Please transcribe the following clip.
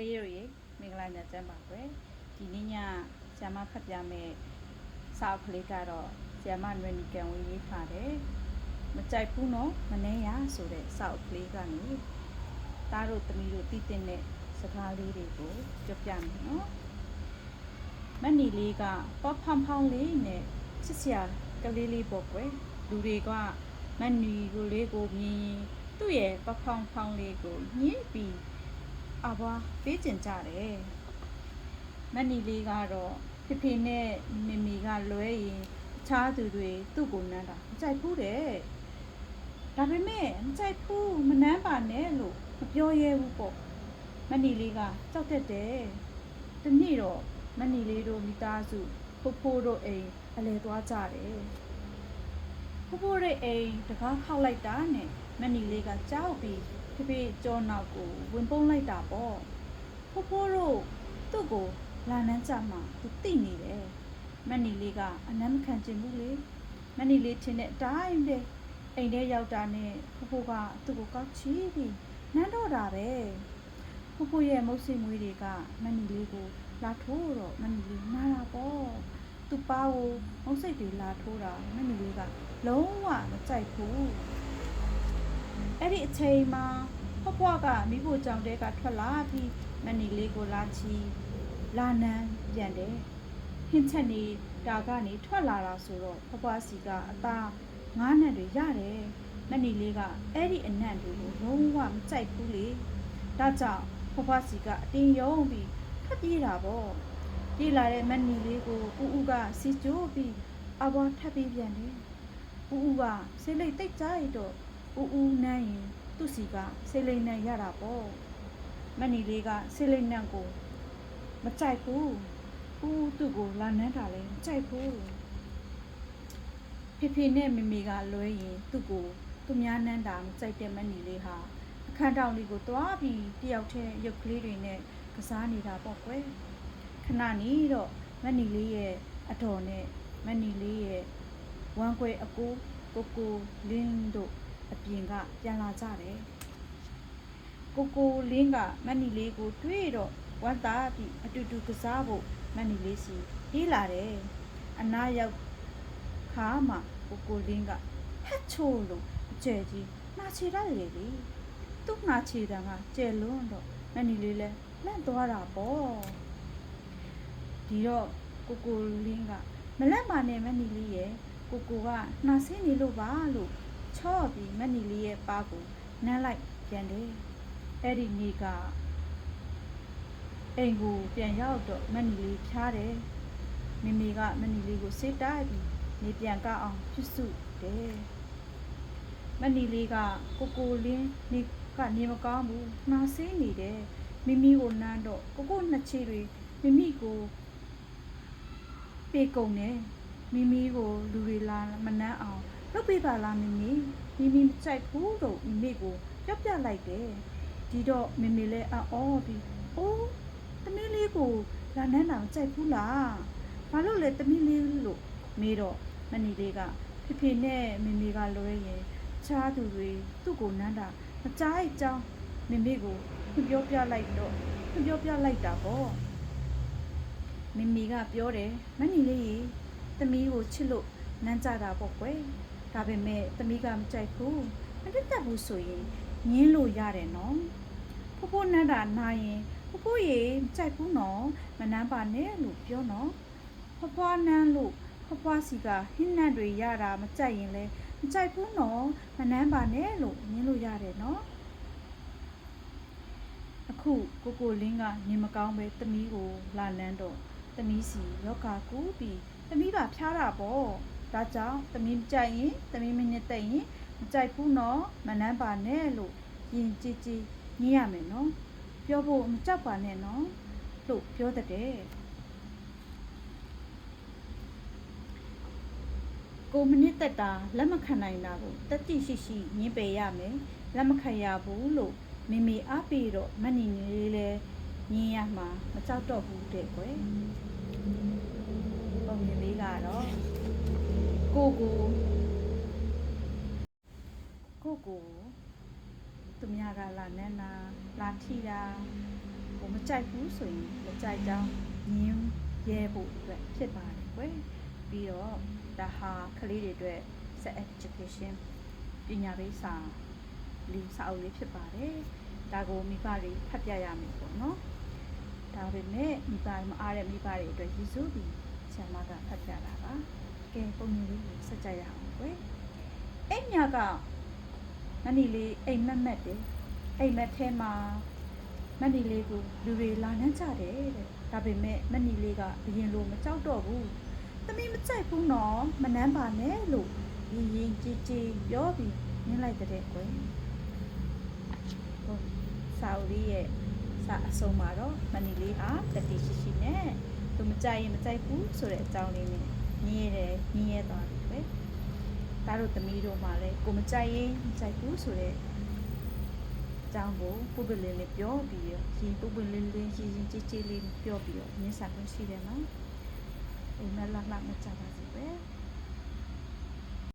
လေးတွေမင်္ဂလာညချမ်းပါကွယ်ဒီနေ့ညဆ iam မဖတ်ပြမယ်စာအုပ်ကလေးကတော့ဆ iam မနွယ်နီကံဝေးရေးထားတယ်မကြိုက်ဘူးနော်မနှဲရဆိုတဲ့စာအုပ်ကလေးကနေသားတို့သမီးတို့သိတဲ့စကားလေးတွေကိုပြောပြမယ်နော်မနီလေးကပေါ့ဖောင်းဖောင်းလေးနဲ့ချစ်စရာကလေးလေးပေါ့ကွယ်လူတွေကမနီကိုလေးကိုမြင်ရင်သူ့ရဲ့ပေါ့ဖောင်းဖောင်းလေးကိုညှိပြီးအဘွားပေးကျင်ကြတယ်မနီလေးကတော့ဖေဖေနဲ့မေမေကလွဲရင်အခြားသူတွေသူ့ကိုနမ်းတာမကြိုက်ဘူးတဲ့ဒါပေမဲ့မကြိုက်ဘူးမနမ်းပါနဲ့လို့မပြောရဲဘူးပေါ့မနီလေးကကြောက်တတ်တယ်တနေ့တော့မနီလေးတို့မိသားစုဖိုးဖိုးတို့အိမ်အလဲသွားကြတယ်ဖိုးဖိုးရဲ့အိမ်တကားခောက်လိုက်တာနဲ့မနီလေးကကြောက်ပြီးဖေဖေကြောနောက်ကိုဝင်ပုန်းလိုက်တာပေါ့ဖိုးဖိုးတို့သူ့ကိုလာနှမ်းကြမှာသူသိနေတယ်မနီလေးကအနမ်းမခံချင်ဘူးလေမနီလေးထင်တဲ့အတိုင်းပဲအိမ်ထဲရောက်တာနဲ့ဖိုးဖိုးကသူ့ကိုကောက်ချီပြီးနမ်းတော့တာပဲဖိုးဖိုးရဲ့မုတ်စိတ်မွေးတွေကမနီလေးကိုလာထိုးတော့မနီလေးနားလာပေါ့သူ့ပါကိုမုတ်စိတ်တွေလာထိုးတာမနီလေးကလုံးဝမကြိုက်ဘူးအဲ့ဒီအချိန်မှာဖွားကမိဖို့ကြောင်တဲကထွက်လာပြီးမနီလေးကိုလာချီလာနန်းပြန်တယ်ဟင်းချက်နေတာကနေထွက်လာတာဆိုတော့ဖွားစီကအသားငားနံ့တွေရတယ်မနီလေးကအဲ့ဒီအနံ့တွေကိုလုံးဝမကြိုက်ဘူးလေဒါကြောင့်ဖွားစီကအတင်းယုံပြီးထပ်ပြေးတာပေါ့ပြေးလာတဲ့မနီလေးကိုဦးကစီကျိုးပြီးအဘွားထပ်ပြေးပြန်တယ်ဦးကဆေးလိတ်တိတ်ကြိုက်တော့ဦးနန်းရင်သူ့စီကဆေးလိတ်နံ့ရတာပေါ့မနီလေးကဆေးလိတ်နံ့ကိုမကြိုက်ဘူးသူ့ကိုလာနန်းတာလည်းမကြိုက်ဘူးဖေဖေနဲ့မေမေကလွဲရင်သူ့ကိုသူများနန်းတာမကြိုက်တဲ့မနီလေးဟာအခန်းတောင်လေးကိုတွားပြီးတယောက်တည်းရုပ်ကလေးတွေနဲ့ကစားနေတာပေါ့ကွယ်ခဏနေတော့မနီလေးရဲ့အတော်နဲ့မနီလေးရဲ့ဝမ်းကွဲအကိုကိုလင်းတို့အပြင်ကပြန်လာကြတယ်ကိုလင်းကမနီလေးကိုတွေ့တော့ဝမ်းသာပြီးအတူတူကစားဖို့မနီလေးစီပြေးလာတယ်အနားရောက်ခါမှကိုလင်းကဟက်ချိုးလို့အကျဲကြီးနှာချေရတယ်လေသူ့နှာချေတာကကျဲလွန်းတော့မနီလေးလဲလန့်သွားတာပေါ့ဒီတော့ကိုလင်းကမလက်ပါနဲ့မနီလေးရဲ့ကိုကနှာဆင်းနေလို့ပါလို့ချော့ပြီးမနီလေးရဲ့ပါကိုနမ်းလိုက်ပြန်တယ်အဲ့ဒီနေ့ကအိမ်ကိုပြန်ရောက်တော့မနီလေးဖြားတယ်မေမေကမနီလေးကိုဆေးတိုက်ပြီးနေပြန်ကအောင်ပြုစုတယ်မနီလေးကကိုလင်းနေမကောင်းဘူးနှာဆေးနေတယ်မိမိကိုနမ်းတော့ကိုနှစ်ချေတွေမိမိကိုပေကုန်တယ်မိမိကိုလူတွေလာမနှမ်းအောင်လုပ်ပေးပါလားမိမိမကြိုက်ဘူးလို့မိမိကိုပြောပြလိုက်တယ်ဒီတော့မေမေလည်းအော်ပြီးအိုးသမီးလေးကိုလာနန်းတာမကြိုက်ဘူးလားဘာလို့လဲသမီးလေးလို့မေးတော့မနီလေးကဖေဖေနဲ့မေမေကလွဲရင်ချားသူတွေသူ့ကိုနန်းတာမကြိုက်ကြောင်းမေမေကိုပြောပြလိုက်တာပေါ့မေမေကပြောတယ်မနီလေးရေသမီးကိုချစ်လို့နန်းကြတာပေါ့ကွယ်ဒါပေမဲ့သမီးကမကြိုက်ဘူးမတက်တတ်ဘူးဆိုရင်ညင်းလို့ရတယ်နော်ဖိုးနန်းတာနာရင်ဖိုးရေမကြိုက်ဘူးနော်မနန်းပါနဲ့လို့ပြောနော်ဖွားနန်းလို့ဖွားစီကဟင်းနန်းတွေရတာမကြိုက်ရင်လဲမကြိုက်ဘူးနော်မနန်းပါနဲ့လို့ညင်းလို့ရတယ်နော်အခုကိုလင်းကနေမကောင်းပဲသမီးကိုလာနန်းတော့သမီးစီယောဂကူးပြီးသမီးကဖျားတာပေါ့ဒါကြောင့်သမီးမကြိုက်ရင်သမီးမနဲ့တိတ်ရင်မကြိုက်ဘူးနော်မနန်းပါနဲ့လို့ရင်ကြည်ညည်းရမယ်နော်ပြောဖို့မကြောက်ပါနဲ့နော်လို့ပြောတဲ့ကိုမနစ်သက်တာလက်မခံနိုင်တာကိုတတိရှိညင်းပယ်ရမယ်လက်မခံရဘူးလို့မေမေအားပေးတော့မနီလေးလဲညင်းရမှာမကြောက်တော့ဘူးတဲ့ကွယ်ပုံမြင်လေးကတော့ကိုသူများကလာနန်းနာလာထီတာဝ ကိုမကြိုက်ဘူးဆိုရင်မကြိုက်ကြောင်းညင်းရဲဖို့အတွက်ဖြစ်ပါတယ်ကွယ်ပြီးတော့ဒါဟာကလေးတွေအတွက် sex education ပညာပေးစာလေးစာအုပ်လေးဖြစ်ပါတယ်ဒါကိုမိဘတွေဖတ်ပြရမယ်ပေါ့နော်ဒါပေမဲ့မိဘမအားတဲ့မိဘတွေအတွက်ရည်စူးပြီးဆရာမကဖတ်ပြတာပါကဲပုံမြင်လေးကိုဆက်ကြရအောင်ကွယ်အဲ့ညကမနီလေးအိမ်မက်မက်တယ်အိမ်မက်ထဲမှာမနီလေးကိုလူတွေလာနှမ်းကြတယ်တဲ့ဒါပေမဲ့မနီလေးကအရင်လိုမကြောက်တော့ဘူးသမီးမကြိုက်ဘူးနော်မနှမ်းပါနဲ့လို့ရင်ကြည်ကြည်ပြောပြီးနင်းလိုက်တဲ့ကွယ်ဟုတ်စာအုပ်လေးရဲ့စာအဆုံးမှာတော့မနီလေးဟာတတိရှိရှိနဲ့သူမကြိုက်ရင်မကြိုက်ဘူးဆိုတဲ့အကြောင်းလေးနဲ့ညင်းရဲသွားပြီပဲဒါတို့သမီးတို့မှလည်းကိုမကြိုက်ရင်မကြိုက်ဘူးဆိုတဲ့အကြောင်းကိုပုပ္ပလင်းလေးပြောပြီးရင်ပုပ္ပလင်းလေးရင်ကြည်ကြည်လေးပြောပြီးတော့ညင်းစာခွင့်ရှိတယ်နော်အိမ်မက်လှလှမကြပါစေ